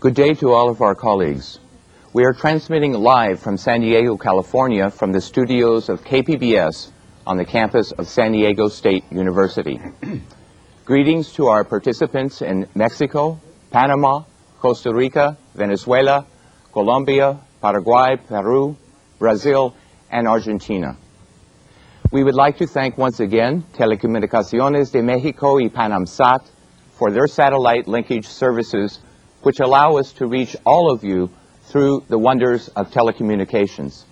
Good day to all of our colleagues. We are transmitting live from San Diego, California, from the studios of KPBS on the campus of San Diego State University. Greetings to our participants in Mexico, Panama, Costa Rica, Venezuela, Colombia, Paraguay, Peru, Brazil, and Argentina. We would like to thank once again Telecomunicaciones de Mexico y Panamsat for their satellite linkage services, which allow us to reach all of you through the wonders of telecommunications.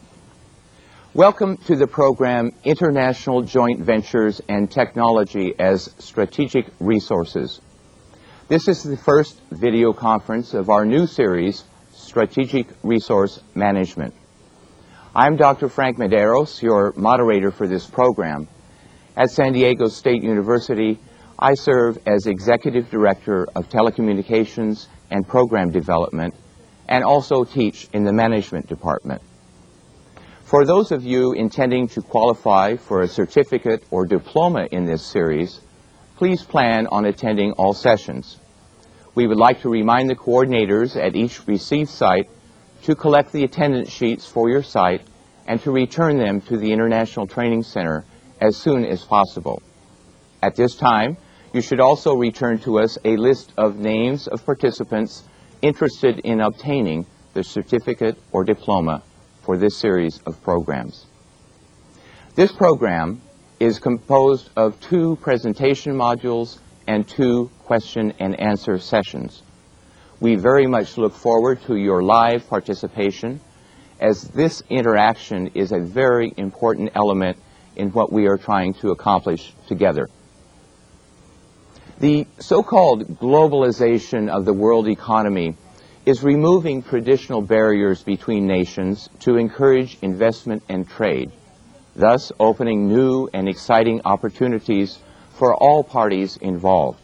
Welcome to the program International Joint Ventures and Technology as Strategic Resources. This is the first video conference of our new series, Strategic Resource Management. I'm Dr. Frank Medeiros, your moderator for this program. At San Diego State University, I serve as Executive Director of Telecommunications and Program Development, and also teach in the Management Department. For those of you intending to qualify for a certificate or diploma in this series, please plan on attending all sessions. We would like to remind the coordinators at each received site to collect the attendance sheets for your site and to return them to the International Training Center as soon as possible. At this time, you should also return to us a list of names of participants interested in obtaining the certificate or diploma for this series of programs. This program is composed of 2 presentation modules and 2 question and answer sessions. We very much look forward to your live participation, as this interaction is a very important element in what we are trying to accomplish together. The so-called globalization of the world economy is removing traditional barriers between nations to encourage investment and trade, thus opening new and exciting opportunities for all parties involved.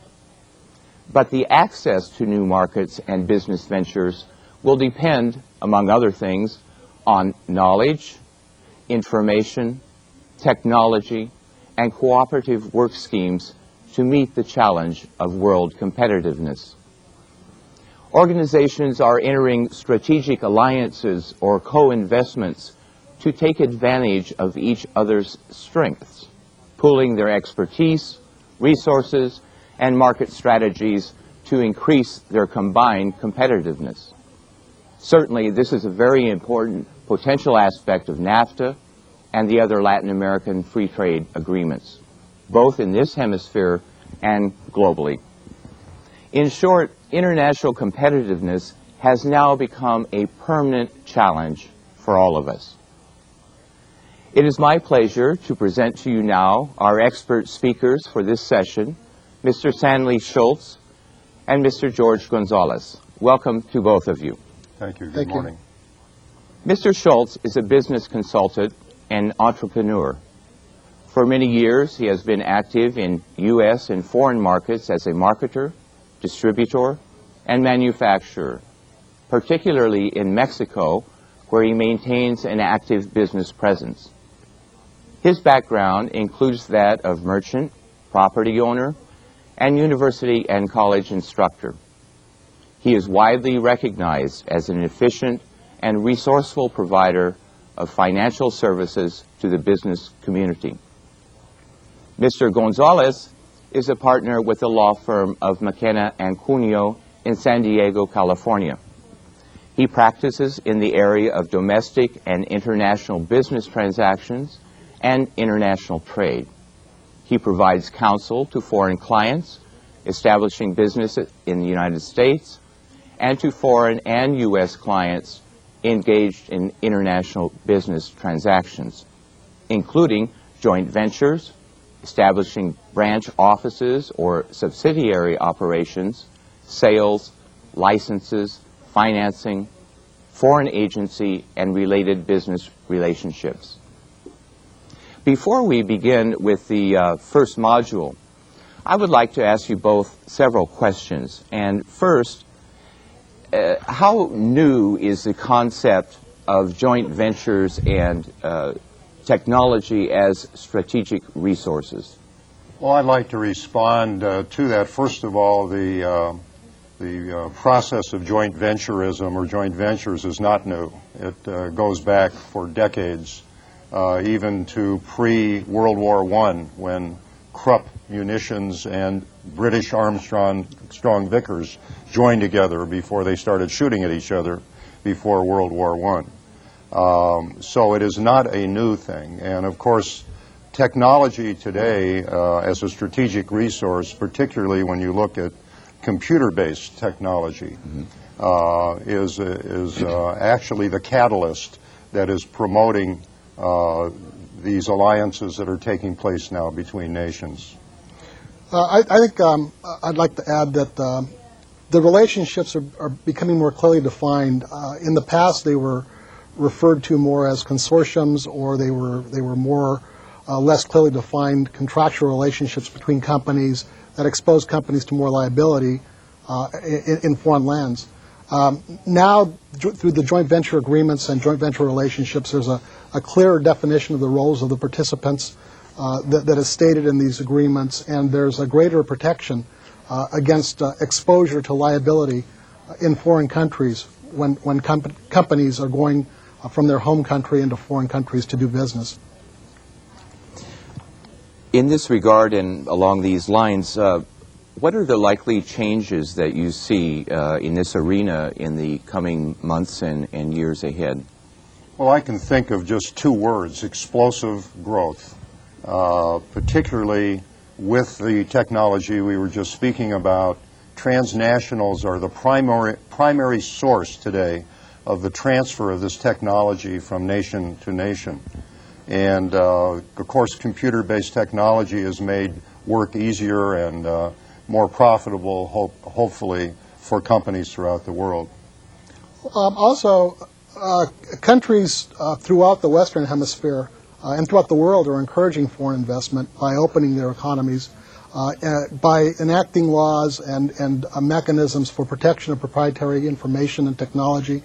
But the access to new markets and business ventures will depend, among other things, on knowledge, information, technology, and cooperative work schemes to meet the challenge of world competitiveness. Organizations are entering strategic alliances or co-investments to take advantage of each other's strengths, pooling their expertise, resources, and market strategies to increase their combined competitiveness. Certainly, this is a very important potential aspect of NAFTA and the other Latin American free trade agreements, both in this hemisphere and globally. In short, international competitiveness has now become a permanent challenge for all of us. It is my pleasure to present to you now our expert speakers for this session, Mr. Stanley Schultz and Mr. George Gonzalez. Welcome to both of you. Thank you. Good morning. Mr. Schultz is a business consultant and entrepreneur. For many years, he has been active in U.S. and foreign markets as a marketer, distributor, and manufacturer, particularly in Mexico, where he maintains an active business presence. His background includes that of merchant, property owner, and university and college instructor. He is widely recognized as an efficient and resourceful provider of financial services to the business community. Mr. Gonzalez is a partner with the law firm of McKenna & Cuneo in San Diego, California. He practices in the area of domestic and international business transactions and international trade. He provides counsel to foreign clients establishing business in the United States and to foreign and U.S. clients engaged in international business transactions, including joint ventures, establishing branch offices or subsidiary operations, sales, licenses, financing, foreign agency, and related business relationships. Before we begin with the first module, I would like to ask you both several questions. And first, how new is the concept of joint ventures and technology as strategic resources? Well, I'd like to respond to that. First of all, the the process of joint venturism or joint ventures is not new. It goes back for decades, even to pre-World War I, when Krupp Munitions and British Armstrong Vickers joined together before they started shooting at each other before World War I. So it is not a new thing. And of course, technology today as a strategic resource, particularly when you look at computer-based technology, is actually the catalyst that is promoting these alliances that are taking place now between nations. I think I'd like to add that the relationships are becoming more clearly defined. In the past, they were referred to more as consortiums, or they were more less clearly defined contractual relationships between companies that expose companies to more liability in foreign lands. Now, through the joint venture agreements and joint venture relationships, there's a clearer definition of the roles of the participants that is stated in these agreements, and there's a greater protection against exposure to liability in foreign countries when companies are going from their home country into foreign countries to do business. In this regard and along these lines, what are the likely changes that you see in this arena in the coming months and years ahead? Well, I can think of just two words: explosive growth, particularly with the technology we were just speaking about. Transnationals are the primary source today of the transfer of this technology from nation to nation. And, of course, computer-based technology has made work easier and more profitable, hopefully, for companies throughout the world. Also, countries throughout the Western Hemisphere and throughout the world are encouraging foreign investment by opening their economies, by enacting laws and mechanisms for protection of proprietary information and technology.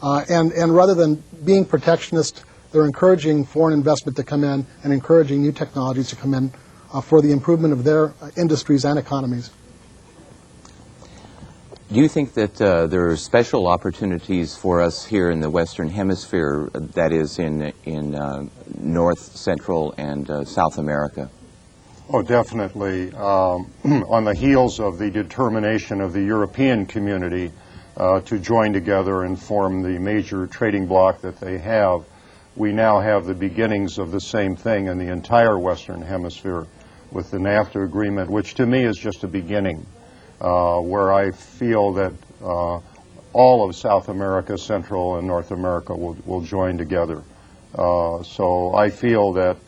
And rather than being protectionist, they're encouraging foreign investment to come in and encouraging new technologies to come in for the improvement of their industries and economies. Do you think that there are special opportunities for us here in the Western Hemisphere, that is in North, Central, and South America? Oh, definitely. On the heels of the determination of the European community to join together and form the major trading bloc that they have, we now have the beginnings of the same thing in the entire Western Hemisphere with the NAFTA agreement, which to me is just a beginning, where I feel that all of South America, Central, and North America will join together. So I feel that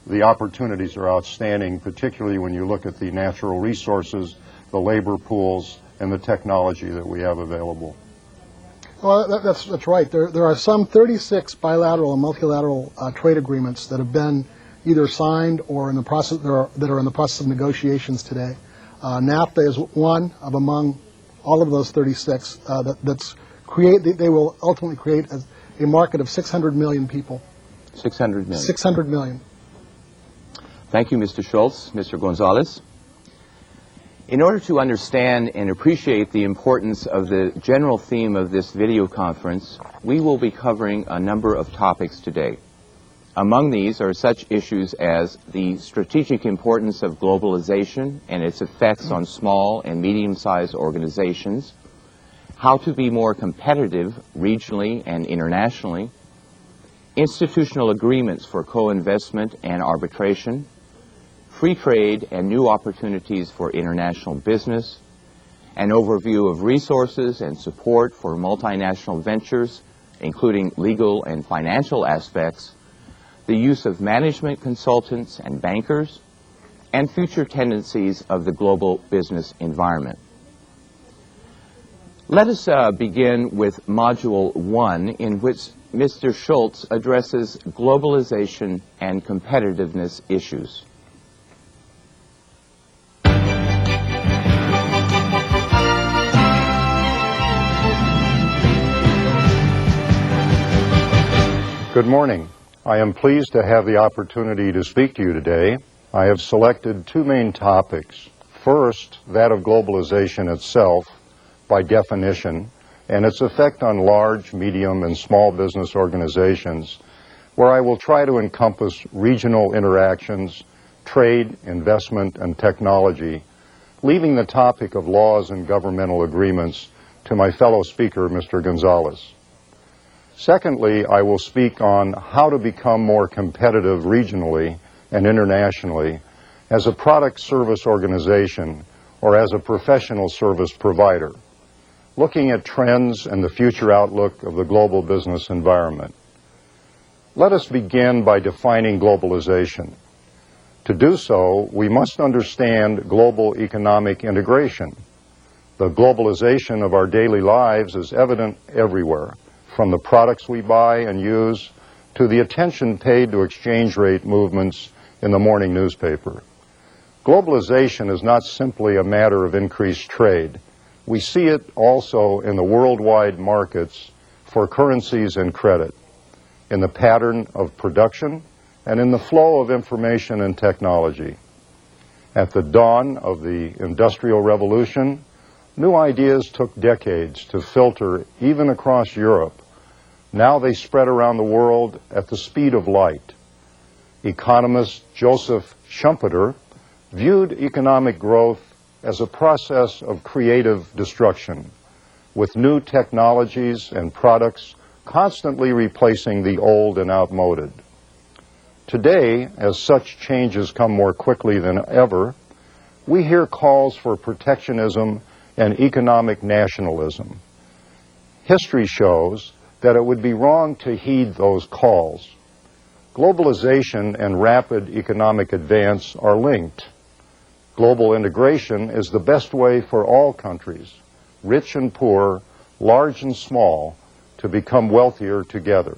the opportunities are outstanding, particularly when you look at the natural resources, the labor pools, and the technology that we have available. Well, that's right. There are some 36 bilateral and multilateral trade agreements that have been either signed or in the process that are in the process of negotiations today. NAFTA is one of among all of those 36 they will ultimately create a market of 600 million people. 600 million. 600 million. Thank you, Mr. Schultz. Mr. Gonzalez. In order to understand and appreciate the importance of the general theme of this video conference, we will be covering a number of topics today. Among these are such issues as the strategic importance of globalization and its effects on small and medium-sized organizations, how to be more competitive regionally and internationally, institutional agreements for co-investment and arbitration, free trade and new opportunities for international business, an overview of resources and support for multinational ventures, including legal and financial aspects, the use of management consultants and bankers, and future tendencies of the global business environment. Let us begin with Module 1, in which Mr. Schultz addresses globalization and competitiveness issues. Good morning. I am pleased to have the opportunity to speak to you today. I have selected two main topics. First, that of globalization itself, by definition, and its effect on large, medium, and small business organizations, where I will try to encompass regional interactions, trade, investment, and technology, leaving the topic of laws and governmental agreements to my fellow speaker, Mr. Gonzalez. Secondly, I will speak on how to become more competitive regionally and internationally as a product service organization or as a professional service provider, looking at trends and the future outlook of the global business environment. Let us begin by defining globalization. To do so, we must understand global economic integration. The globalization of our daily lives is evident everywhere, from the products we buy and use to the attention paid to exchange rate movements in the morning newspaper. Globalization is not simply a matter of increased trade. We see it also in the worldwide markets for currencies and credit, in the pattern of production, and in the flow of information and technology. At the dawn of the Industrial Revolution, new ideas took decades to filter even across Europe. Now they spread around the world at the speed of light. Economist Joseph Schumpeter viewed economic growth as a process of creative destruction, with new technologies and products constantly replacing the old and outmoded. Today, as such changes come more quickly than ever, we hear calls for protectionism and economic nationalism. History shows that it would be wrong to heed those calls. Globalization and rapid economic advance are linked. Global integration is the best way for all countries, rich and poor, large and small, to become wealthier together.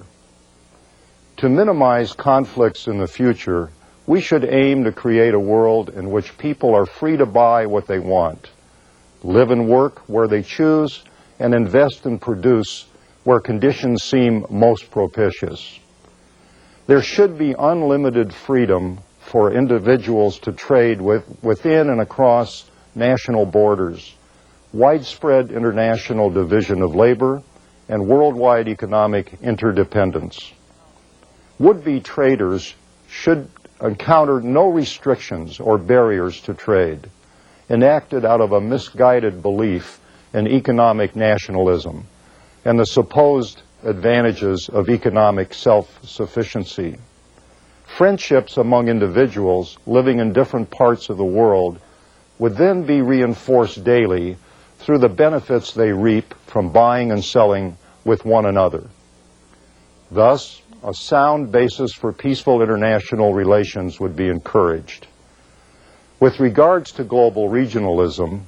To minimize conflicts in the future, we should aim to create a world in which people are free to buy what they want, live and work where they choose, and invest and produce where conditions seem most propitious. There should be unlimited freedom for individuals to trade within and across national borders, widespread international division of labor, and worldwide economic interdependence. Would-be traders should encounter no restrictions or barriers to trade, enacted out of a misguided belief in economic nationalism and the supposed advantages of economic self-sufficiency. Friendships among individuals living in different parts of the world would then be reinforced daily through the benefits they reap from buying and selling with one another. Thus, a sound basis for peaceful international relations would be encouraged. With regards to global regionalism,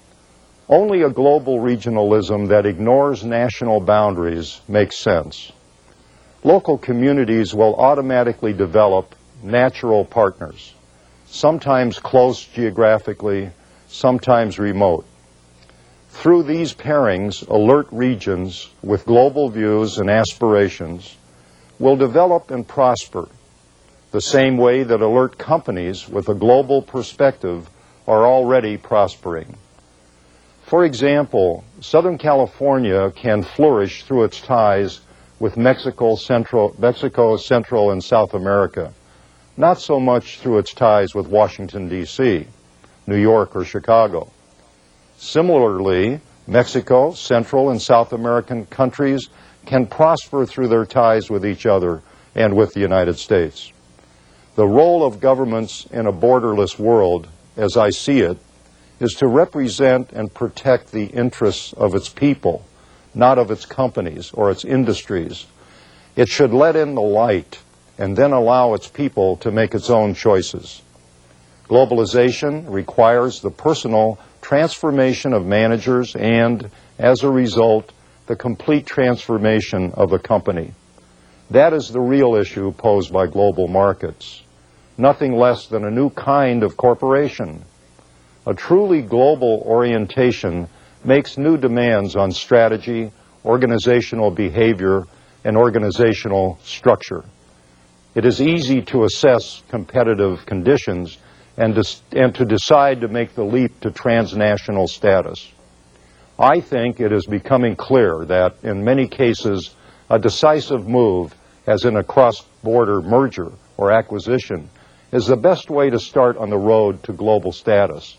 only a global regionalism that ignores national boundaries makes sense. Local communities will automatically develop natural partners, sometimes close geographically, sometimes remote. Through these pairings, alert regions with global views and aspirations will develop and prosper the same way that alert companies with a global perspective are already prospering. For example, Southern California can flourish through its ties with Mexico, Central and South America, not so much through its ties with Washington, D.C., New York, or Chicago. Similarly, Mexico, Central, and South American countries can prosper through their ties with each other and with the United States. The role of governments in a borderless world, as I see it, is to represent and protect the interests of its people, not of its companies or its industries. It should let in the light and then allow its people to make its own choices. Globalization requires the personal transformation of managers and, as a result, the complete transformation of a company. That is the real issue posed by global markets. Nothing less than a new kind of corporation. A truly global orientation makes new demands on strategy, organizational behavior, and organizational structure. It is easy to assess competitive conditions and to decide to make the leap to transnational status. I think it is becoming clear that, in many cases, a decisive move, as in a cross-border merger or acquisition, is the best way to start on the road to global status.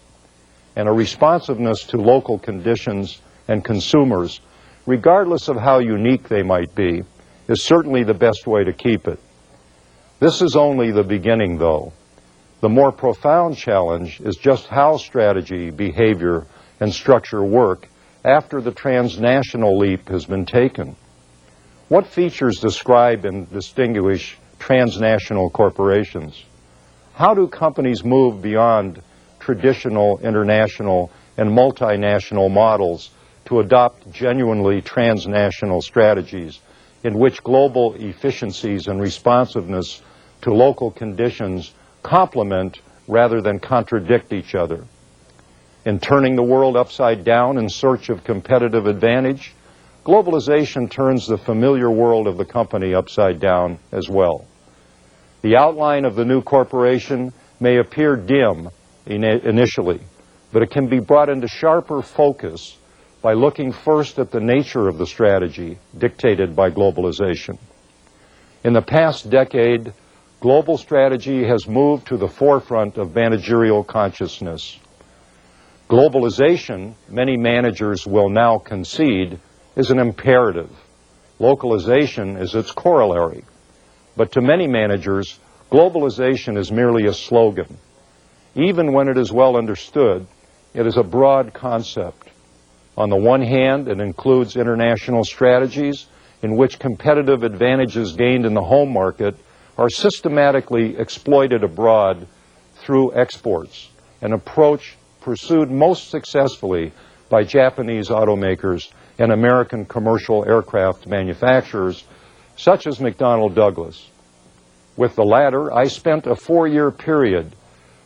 And a responsiveness to local conditions and consumers, regardless of how unique they might be, is certainly the best way to keep it. This is only the beginning, though. The more profound challenge is just how strategy, behavior, and structure work after the transnational leap has been taken. What features describe and distinguish transnational corporations? How do companies move beyond traditional international and multinational models to adopt genuinely transnational strategies in which global efficiencies and responsiveness to local conditions complement rather than contradict each other? In turning the world upside down in search of competitive advantage, globalization turns the familiar world of the company upside down as well. The outline of the new corporation may appear dim initially, but it can be brought into sharper focus by looking first at the nature of the strategy dictated by globalization. In the past decade, global strategy has moved to the forefront of managerial consciousness. Globalization, many managers will now concede, is an imperative. Localization is its corollary. But to many managers, globalization is merely a slogan. Even when it is well understood, it is a broad concept. On the one hand, it includes international strategies in which competitive advantages gained in the home market are systematically exploited abroad through exports, an approach pursued most successfully by Japanese automakers and American commercial aircraft manufacturers, such as McDonnell Douglas. With the latter, I spent a 4-year period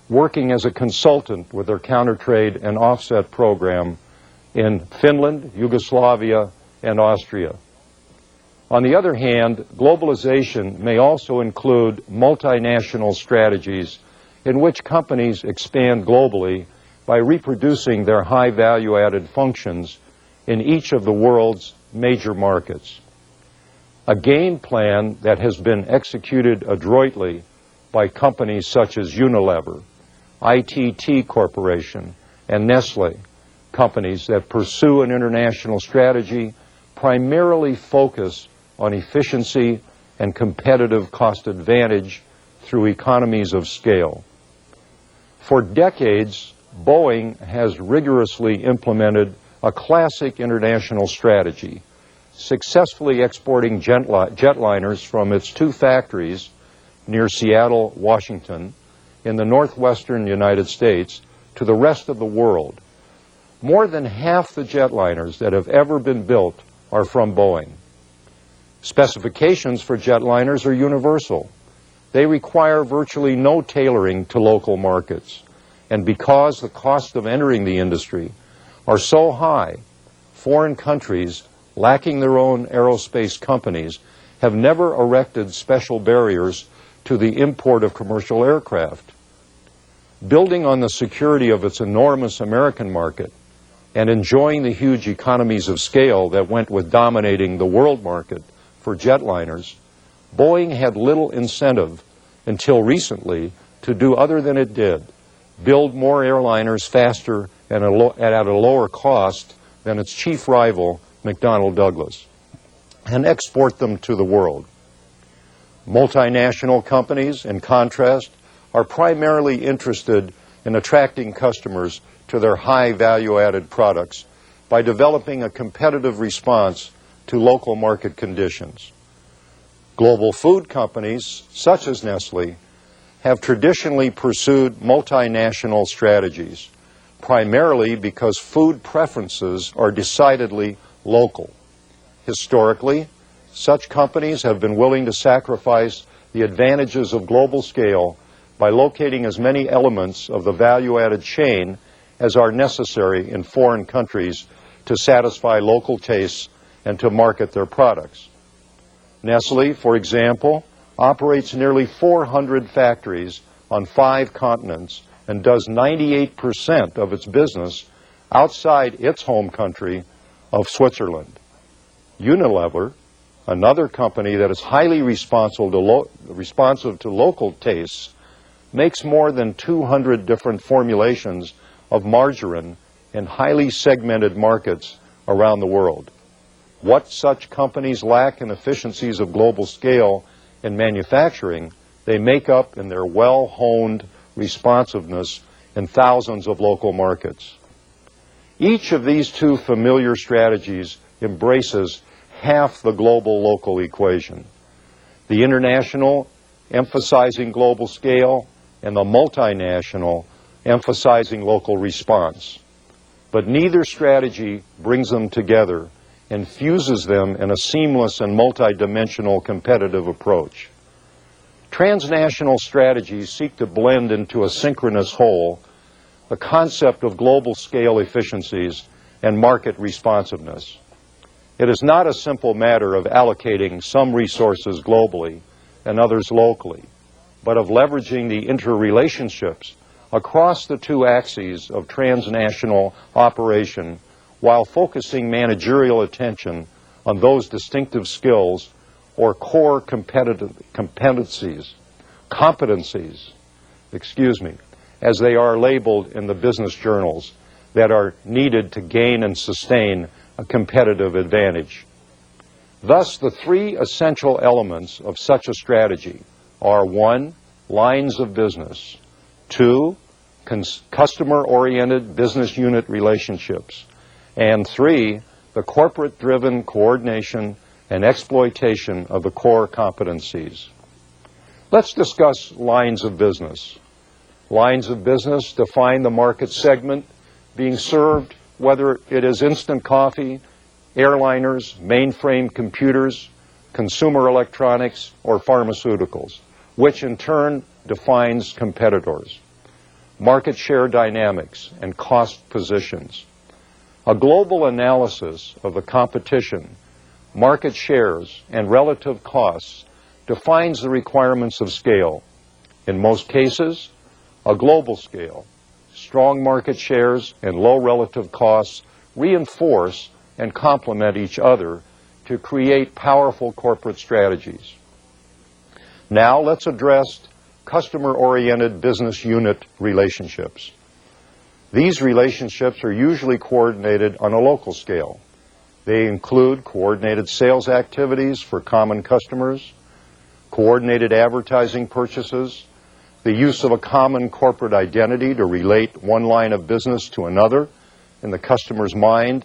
working as a consultant with their countertrade and offset program in Finland, Yugoslavia, and Austria. On the other hand, globalization may also include multinational strategies in which companies expand globally by reproducing their high value-added functions in each of the world's major markets. A game plan that has been executed adroitly by companies such as Unilever, ITT Corporation, and Nestle, companies that pursue an international strategy primarily focus on efficiency and competitive cost advantage through economies of scale. For decades, Boeing has rigorously implemented a classic international strategy, successfully exporting jetliners from its 2 factories near Seattle, Washington, in the northwestern United States to the rest of the world. More than half the jetliners that have ever been built are from Boeing. Specifications for jetliners are universal. They require virtually no tailoring to local markets. And because the cost of entering the industry are so high, foreign countries lacking their own aerospace companies have never erected special barriers to the import of commercial aircraft. Building on the security of its enormous American market and enjoying the huge economies of scale that went with dominating the world market for jetliners, Boeing had little incentive until recently to do other than it did: build more airliners faster and at a lower cost than its chief rival, McDonnell Douglas, and export them to the world. Multinational companies, in contrast, are primarily interested in attracting customers to their high value-added products by developing a competitive response to local market conditions. Global food companies, such as Nestle, have traditionally pursued multinational strategies, primarily because food preferences are decidedly local. Historically, such companies have been willing to sacrifice the advantages of global scale by locating as many elements of the value-added chain as are necessary in foreign countries to satisfy local tastes and to market their products. Nestle, for example, operates nearly 400 factories on 5 continents and does 98% of its business outside its home country of Switzerland. Unilever, another company that is highly responsive to local tastes, makes more than 200 different formulations of margarine in highly segmented markets around the world. What such companies lack in efficiencies of global scale in manufacturing, they make up in their well-honed responsiveness in thousands of local markets. Each of these two familiar strategies embraces half the global-local equation. The international, emphasizing global scale, and the multinational, emphasizing local response. But neither strategy brings them together and fuses them in a seamless and multidimensional competitive approach. Transnational strategies seek to blend into a synchronous whole the concept of global scale efficiencies and market responsiveness. It is not a simple matter of allocating some resources globally and others locally, but of leveraging the interrelationships across the two axes of transnational operation while focusing managerial attention on those distinctive skills or core competencies, as they are labeled in the business journals, that are needed to gain and sustain a competitive advantage. Thus, the three essential elements of such a strategy are: 1, lines of business; 2, customer-oriented business unit relationships; and 3, the corporate-driven coordination and exploitation of the core competencies. Let's discuss lines of business. Lines of business define the market segment being served, whether it is instant coffee, airliners, mainframe computers, consumer electronics, or pharmaceuticals, which in turn defines competitors, market share dynamics, and cost positions. A global analysis of the competition, market shares, and relative costs defines the requirements of scale. In most cases, a global scale, strong market shares, and low relative costs reinforce and complement each other to create powerful corporate strategies. Now let's address customer-oriented business unit relationships. These relationships are usually coordinated on a local scale. They include coordinated sales activities for common customers, coordinated advertising purchases, the use of a common corporate identity to relate one line of business to another in the customer's mind,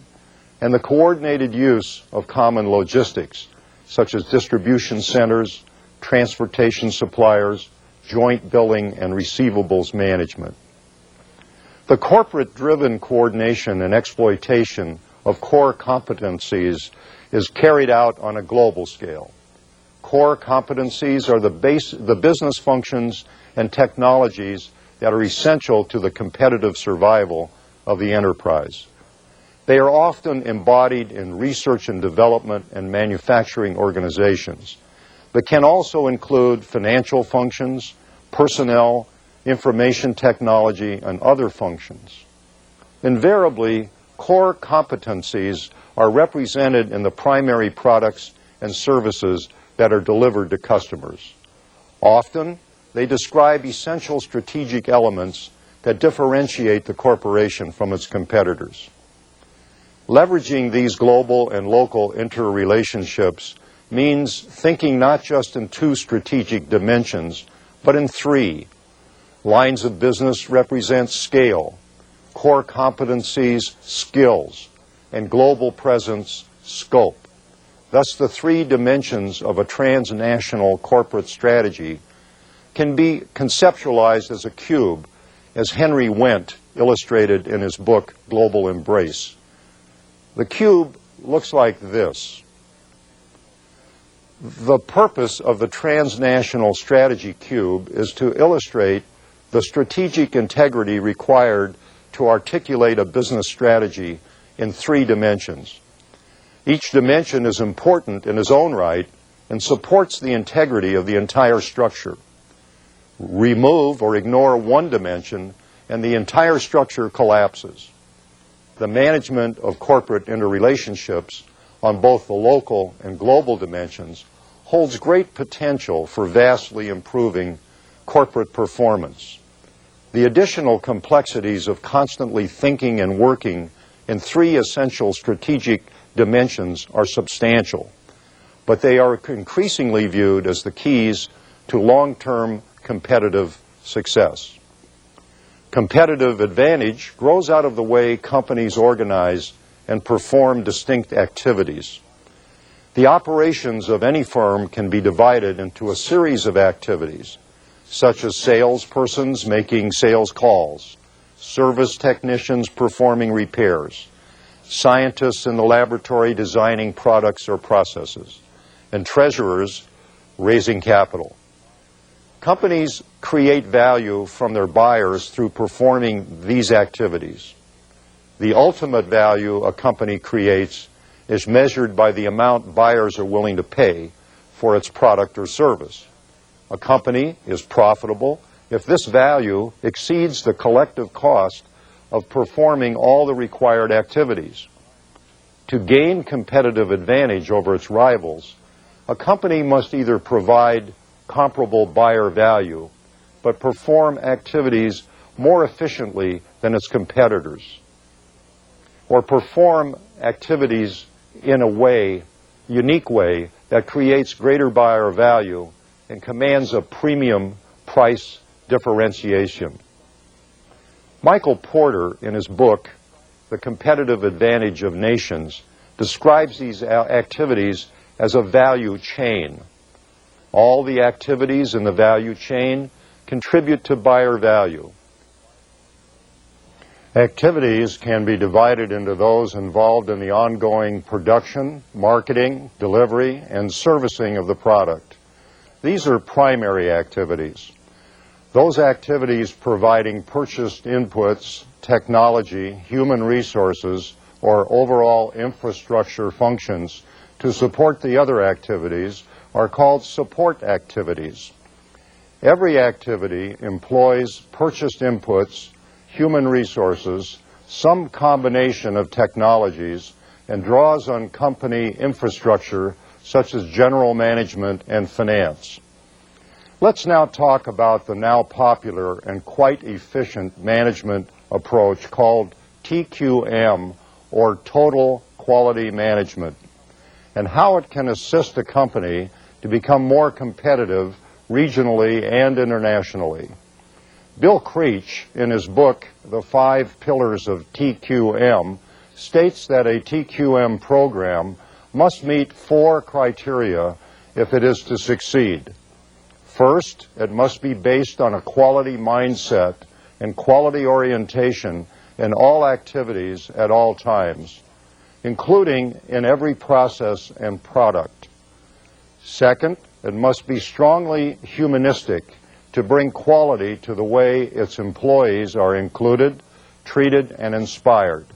and the coordinated use of common logistics, such as distribution centers, transportation suppliers, joint billing, and receivables management. The corporate-driven coordination and exploitation of core competencies is carried out on a global scale. Core competencies are the business functions and technologies that are essential to the competitive survival of the enterprise. They are often embodied in research and development and manufacturing organizations, but can also include financial functions, personnel, information technology, and other functions. Invariably, core competencies are represented in the primary products and services that are delivered to customers. Often, they describe essential strategic elements that differentiate the corporation from its competitors. Leveraging these global and local interrelationships means thinking not just in two strategic dimensions, but in three. Lines of business represent scale, core competencies, skills, and global presence, scope. Thus, the three dimensions of a transnational corporate strategy can be conceptualized as a cube, as Henry Wendt illustrated in his book, Global Embrace. The cube looks like this. The purpose of the transnational strategy cube is to illustrate the strategic integrity required to articulate a business strategy in three dimensions. Each dimension is important in its own right and supports the integrity of the entire structure. Remove or ignore one dimension and the entire structure collapses. the management of corporate interrelationships on both the local and global dimensions holds great potential for vastly improving corporate performance. The additional complexities of constantly thinking and working in three essential strategic dimensions are substantial, but they are increasingly viewed as the keys to long-term competitive success. Competitive advantage grows out of the way companies organize and perform distinct activities. The operations of any firm can be divided into a series of activities, such as salespersons making sales calls, service technicians performing repairs, scientists in the laboratory designing products or processes, and treasurers raising capital. Companies create value from their buyers through performing these activities. The ultimate value a company creates is measured by the amount buyers are willing to pay for its product or service. A company is profitable if this value exceeds the collective cost of performing all the required activities. To gain competitive advantage over its rivals, a company must either provide comparable buyer value, but perform activities more efficiently than its competitors, or perform activities in a unique way that creates greater buyer value and commands a premium price differentiation. Michael Porter, in his book, The Competitive Advantage of Nations, describes these activities as a value chain. All the activities in the value chain contribute to buyer value. Activities can be divided into those involved in the ongoing production, marketing, delivery, and servicing of the product. These are primary activities. Those activities providing purchased inputs, technology, human resources, or overall infrastructure functions to support the other activities are called support activities. Every activity employs purchased inputs, human resources, some combination of technologies, and draws on company infrastructure such as general management and finance. Let's now talk about the now popular and quite efficient management approach called TQM, or Total Quality Management, and how it can assist a company to become more competitive regionally and internationally. Bill Creech, in his book, The 5 Pillars of TQM, states that a TQM program must meet 4 criteria if it is to succeed. First, it must be based on a quality mindset and quality orientation in all activities at all times, including in every process and product. Second, it must be strongly humanistic to bring quality to the way its employees are included, treated, and inspired.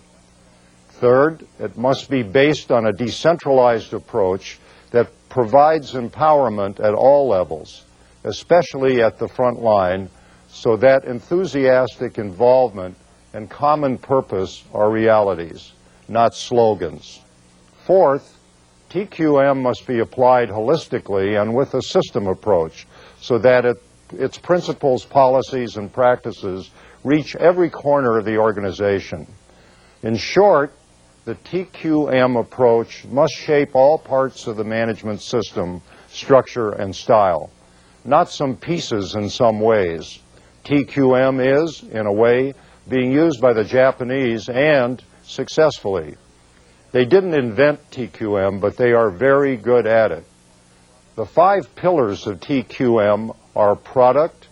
Third, it must be based on a decentralized approach that provides empowerment at all levels, especially at the front line, so that enthusiastic involvement and common purpose are realities, not slogans. Fourth, TQM must be applied holistically and with a system approach so that its principles, policies, and practices reach every corner of the organization. In short, the TQM approach must shape all parts of the management system, structure, and style, not some pieces in some ways. TQM is, in a way, being used by the Japanese, and successfully. They didn't invent TQM, but they are very good at it. The 5 pillars of TQM are product,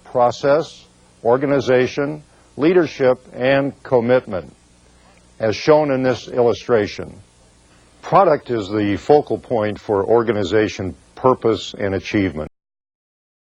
process, organization, leadership, and commitment, as shown in this illustration. Product is the focal point for organization purpose and achievement.